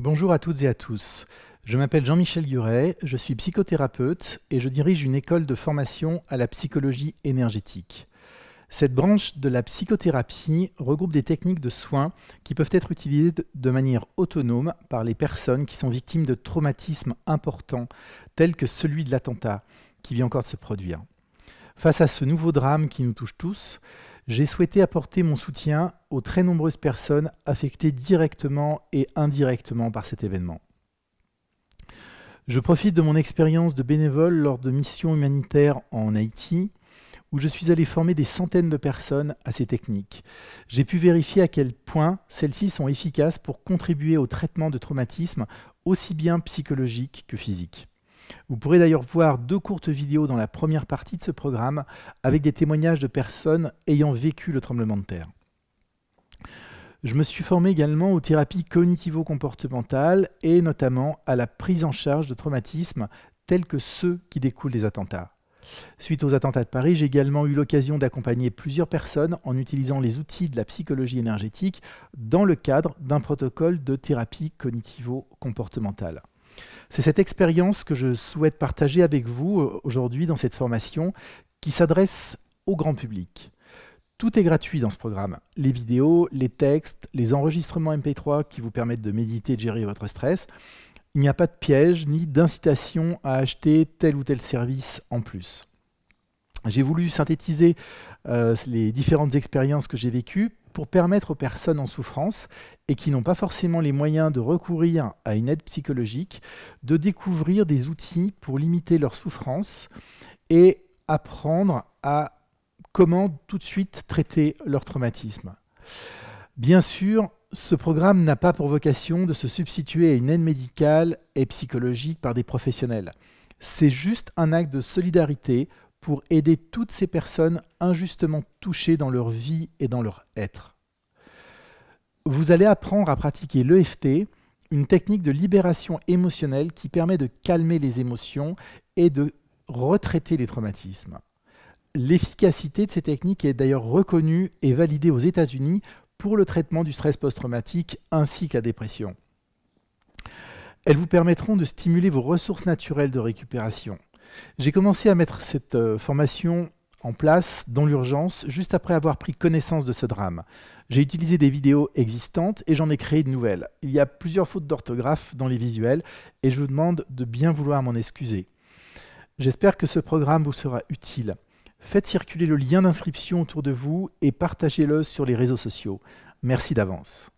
Bonjour à toutes et à tous. Je m'appelle Jean-Michel Guret, je suis psychothérapeute et je dirige une école de formation à la psychologie énergétique. Cette branche de la psychothérapie regroupe des techniques de soins qui peuvent être utilisées de manière autonome par les personnes qui sont victimes de traumatismes importants tels que celui de l'attentat qui vient encore de se produire. Face à ce nouveau drame qui nous touche tous, j'ai souhaité apporter mon soutien aux très nombreuses personnes affectées directement et indirectement par cet événement. Je profite de mon expérience de bénévole lors de missions humanitaires en Haïti, où je suis allé former des centaines de personnes à ces techniques. J'ai pu vérifier à quel point celles-ci sont efficaces pour contribuer au traitement de traumatismes aussi bien psychologiques que physiques. Vous pourrez d'ailleurs voir 2 courtes vidéos dans la première partie de ce programme avec des témoignages de personnes ayant vécu le tremblement de terre. Je me suis formé également aux thérapies cognitivo-comportementales et notamment à la prise en charge de traumatismes tels que ceux qui découlent des attentats. Suite aux attentats de Paris, j'ai également eu l'occasion d'accompagner plusieurs personnes en utilisant les outils de la psychologie énergétique dans le cadre d'un protocole de thérapie cognitivo-comportementale. C'est cette expérience que je souhaite partager avec vous aujourd'hui dans cette formation qui s'adresse au grand public. Tout est gratuit dans ce programme. Les vidéos, les textes, les enregistrements MP3 qui vous permettent de méditer et de gérer votre stress. Il n'y a pas de piège ni d'incitation à acheter tel ou tel service en plus. J'ai voulu synthétiser les différentes expériences que j'ai vécues pour permettre aux personnes en souffrance et qui n'ont pas forcément les moyens de recourir à une aide psychologique, de découvrir des outils pour limiter leur souffrance et apprendre à comment tout de suite traiter leur traumatisme. Bien sûr, ce programme n'a pas pour vocation de se substituer à une aide médicale et psychologique par des professionnels. C'est juste un acte de solidarité pour aider toutes ces personnes injustement touchées dans leur vie et dans leur être. Vous allez apprendre à pratiquer l'EFT, une technique de libération émotionnelle qui permet de calmer les émotions et de retraiter les traumatismes. L'efficacité de ces techniques est d'ailleurs reconnue et validée aux États-Unis pour le traitement du stress post-traumatique ainsi que la dépression. Elles vous permettront de stimuler vos ressources naturelles de récupération. J'ai commencé à mettre cette formation en place dans l'urgence juste après avoir pris connaissance de ce drame. J'ai utilisé des vidéos existantes et j'en ai créé de nouvelles. Il y a plusieurs fautes d'orthographe dans les visuels et je vous demande de bien vouloir m'en excuser. J'espère que ce programme vous sera utile. Faites circuler le lien d'inscription autour de vous et partagez-le sur les réseaux sociaux. Merci d'avance.